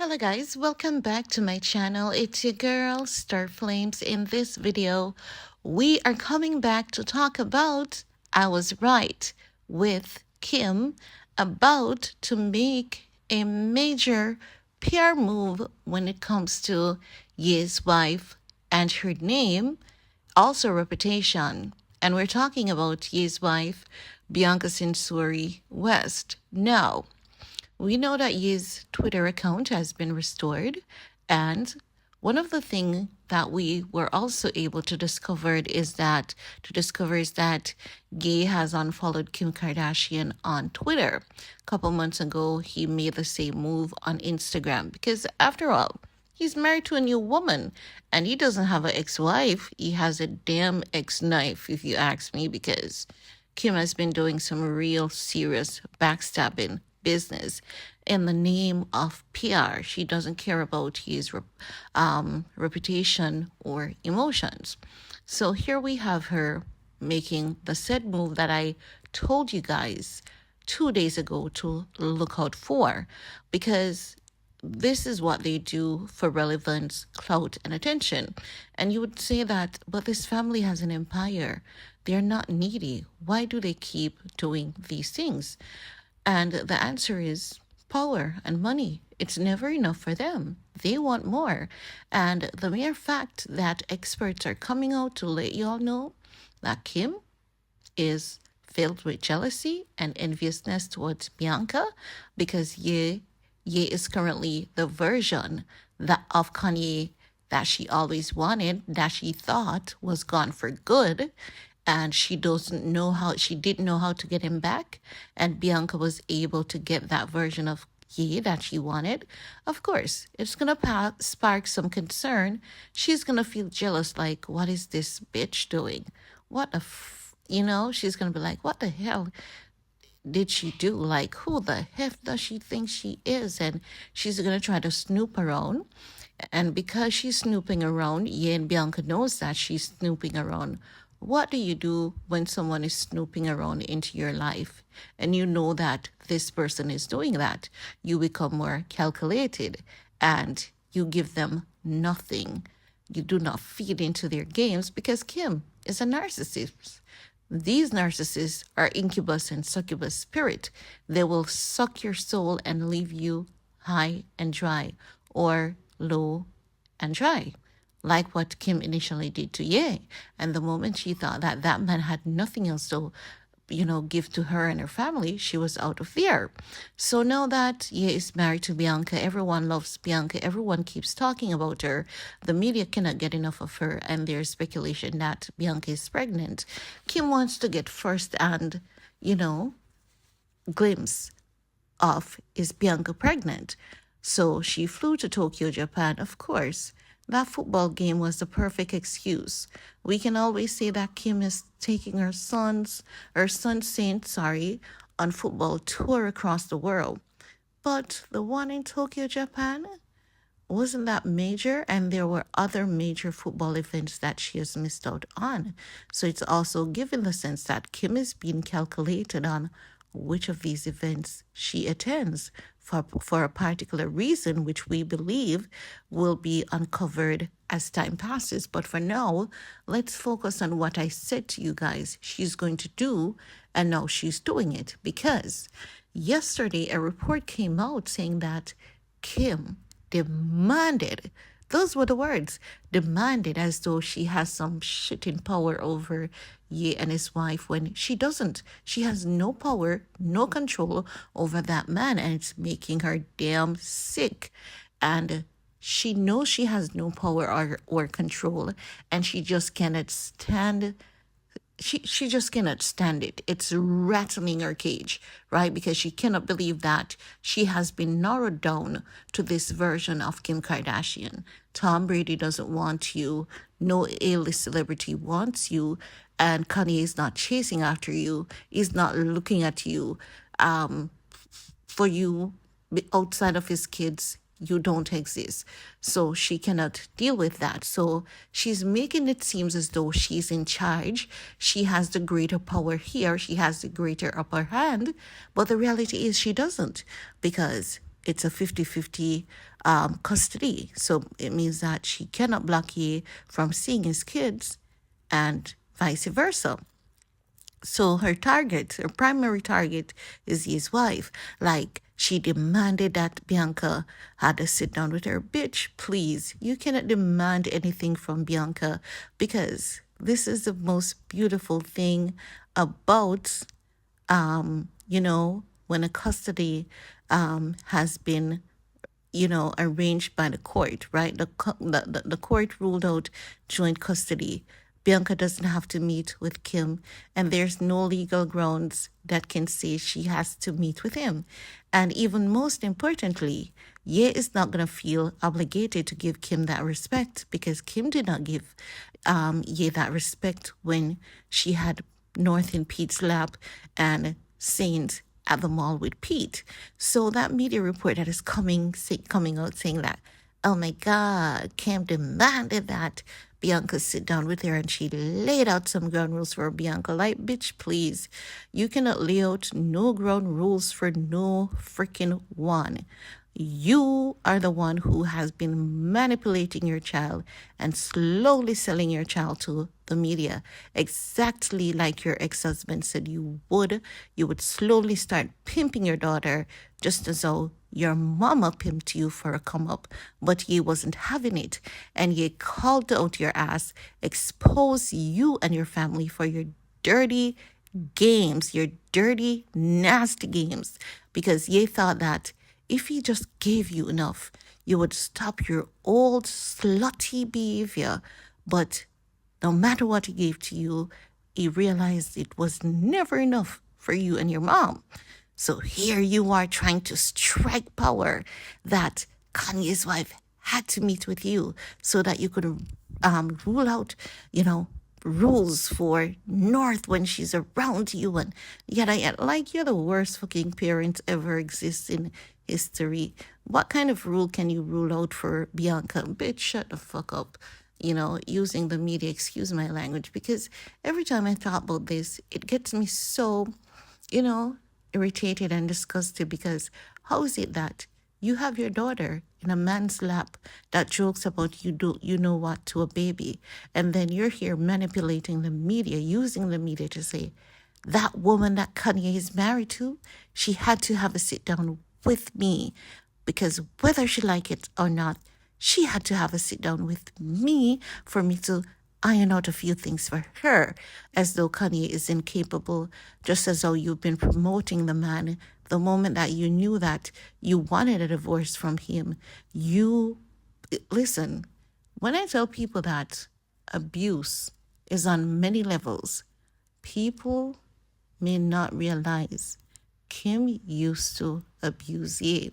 Hello guys, welcome back to my channel. It's your girl Star Flames. In this video, we are coming back to talk about I was right with Kim about to make a major PR move when it comes to Ye's wife and her name, also reputation. And we're talking about Ye's wife, Bianca Censori West. Now, we know that his Twitter account has been restored, and one of the things that we were also able to discover is that Gay has unfollowed Kim Kardashian on Twitter. A couple months ago, he made the same move on Instagram because, after all, he's married to a new woman and he doesn't have an ex-wife. He has a damn ex-knife, if you ask me, because Kim has been doing some real serious backstabbing business in the name of PR. She doesn't care about his reputation or emotions. So here we have her making the said move that I told you guys 2 days ago to look out for, because this is what they do for relevance, clout, and attention. And you would say that, but this family has an empire. They're not needy. Why do they keep doing these things? And the answer is power and money. It's never enough for them. They want more. And the mere fact that experts are coming out to let y'all know that Kim is filled with jealousy and enviousness towards Bianca because Ye is currently the version that of Kanye that she always wanted, that she thought was gone for good, and she didn't know how to get him back, and Bianca was able to get that version of Ye that she wanted. Of course, it's gonna spark some concern. She's gonna feel jealous, like, what is this bitch doing? She's gonna be like, what the hell did she do? Like, who the heck does she think she is? And she's gonna try to snoop around. And because she's snooping around, Ye and Bianca knows that she's snooping around. What do you do when someone is snooping around into your life and you know that this person is doing that? You become more calculated and you give them nothing. You do not feed into their games because Kim is a narcissist. These narcissists are incubus and succubus spirit. They will suck your soul and leave you high and dry or low and dry, like what Kim initially did to Ye. And the moment she thought that that man had nothing else to give to her and her family, she was out of there. So now that Ye is married to Bianca, everyone loves Bianca, everyone keeps talking about her. The media cannot get enough of her, and there's speculation that Bianca is pregnant. Kim wants to get first and, glimpse of, is Bianca pregnant? So she flew to Tokyo, Japan, of course. That football game was the perfect excuse. We can always say that Kim is taking her son Saint, on football tour across the world. But the one in Tokyo, Japan, wasn't that major? And there were other major football events that she has missed out on. So it's also given the sense that Kim is being calculated on which of these events she attends for a particular reason, which we believe will be uncovered as time passes. But for now, let's focus on what I said to you guys she's going to do, and now she's doing it. Because yesterday, a report came out saying that Kim demanded, those were the words, demanded, as though she has some shitting power over Ye and his wife, when she doesn't. She has no power, no control over that man, and it's making her damn sick. And she knows she has no power or control, and she just cannot stand she just cannot stand it. It's rattling her cage, right? Because she cannot believe that she has been narrowed down to this version of Kim Kardashian. Tom Brady doesn't want you. No A-list celebrity wants you. And Kanye is not chasing after you. He's not looking at you for you outside of his kids. You don't exist. So she cannot deal with that. So she's making it seem as though she's in charge. She has the greater power here. She has the greater upper hand. But the reality is she doesn't, because it's a 50-50 custody. So it means that she cannot block Ye from seeing his kids and vice versa. So her primary target is his wife. Like, she demanded that Bianca had to sit down with her. Bitch, please, you cannot demand anything from Bianca, because this is the most beautiful thing about, when a custody has been arranged by the court, right? The court ruled out joint custody. Bianca doesn't have to meet with Kim, and there's no legal grounds that can say she has to meet with him. And even most importantly, Ye is not going to feel obligated to give Kim that respect, because Kim did not give Ye that respect when she had North in Pete's lap and Saint at the mall with Pete. So that media report that is coming out saying that, oh my God, Kim demanded that Bianca sit down with her, and she laid out some ground rules for Bianca. Like, bitch, please. You cannot lay out no ground rules for no freaking one. You are the one who has been manipulating your child and slowly selling your child to the media, exactly like your ex-husband said you would. You would slowly start pimping your daughter, just as though your mama pimped you for a come up, but ye wasn't having it. And ye called out your ass, exposed you and your family for your dirty games, your dirty, nasty games, because ye thought that if he just gave you enough, you would stop your old slutty behavior. But no matter what he gave to you, he realized it was never enough for you and your mom. So here you are trying to strike power that Kanye's wife had to meet with you so that you could rule out, rules for North when she's around you. And yet, like, you're the worst fucking parent ever exists in history. What kind of rule can you rule out for Bianca? Bitch, shut the fuck up. Using the media, excuse my language, because every time I talk about this, it gets me so, irritated and disgusted, because how is it that you have your daughter in a man's lap that jokes about you know what to a baby, and then you're here manipulating the media, using the media to say that woman that Kanye is married to, she had to have a sit down with me, because whether she like it or not, she had to have a sit down with me for me to iron out a few things for her, as though Kanye is incapable, just as though you've been promoting the man. The moment that you knew that you wanted a divorce from him, listen, when I tell people that abuse is on many levels, people may not realize Kim used to abuse Ye,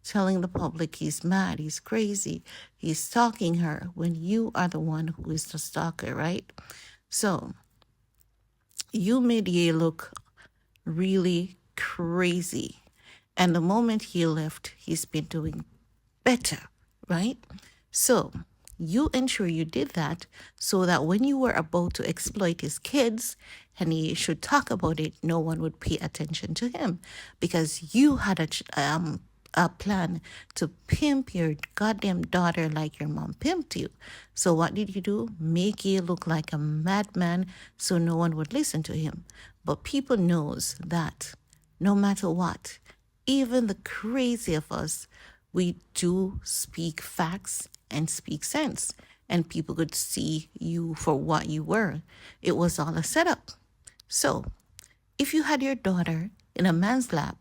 telling the public he's mad, he's crazy, he's stalking her, when you are the one who is the stalker, right? So you made Ye look really crazy. And the moment he left, he's been doing better, right? So you ensure you did that so that when you were about to exploit his kids and he should talk about it, no one would pay attention to him, because you had a plan to pimp your goddamn daughter like your mom pimped you. So what did you do? Make you look like a madman so no one would listen to him. But people knows that no matter what, even the crazy of us, we do speak facts and speak sense. And people could see you for what you were. It was all a setup. So if you had your daughter in a man's lap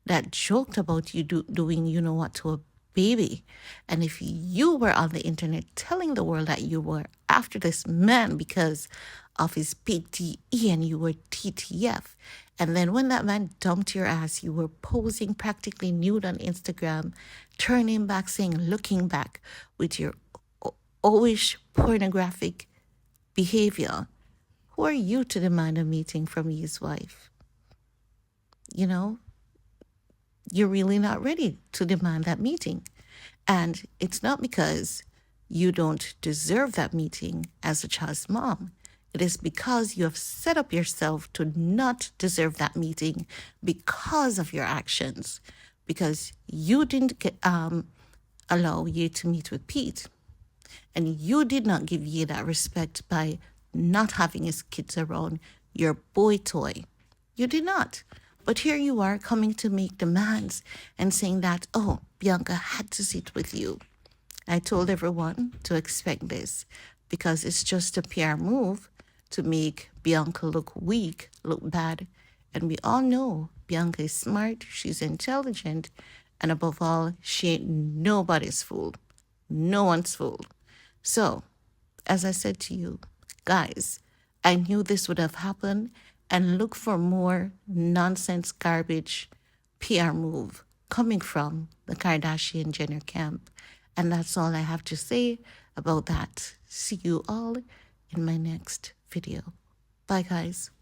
that joked about you doing what to a baby, and if you were on the internet telling the world that you were after this man because of his big DE and you were TTF, and then when that man dumped your ass, you were posing practically nude on Instagram, turning back, saying, looking back with your owish pornographic behavior, who are you to demand a meeting from his wife? You're really not ready to demand that meeting. And it's not because you don't deserve that meeting as a child's mom. It is because you have set up yourself to not deserve that meeting because of your actions. because you didn't allow Ye to meet with Pete. And you did not give Ye that respect by not having his kids around your boy toy. You did not. But here you are coming to make demands and saying that, oh, Bianca had to sit with you. I told everyone to expect this because it's just a PR move to make Bianca look weak, look bad. And we all know Bianca is smart, she's intelligent, and above all, she ain't nobody's fool. No one's fool. So, as I said to you, guys, I knew this would have happened, and look for more nonsense garbage PR move coming from the Kardashian Jenner camp. And that's all I have to say about that. See you all in my next video. Bye, guys.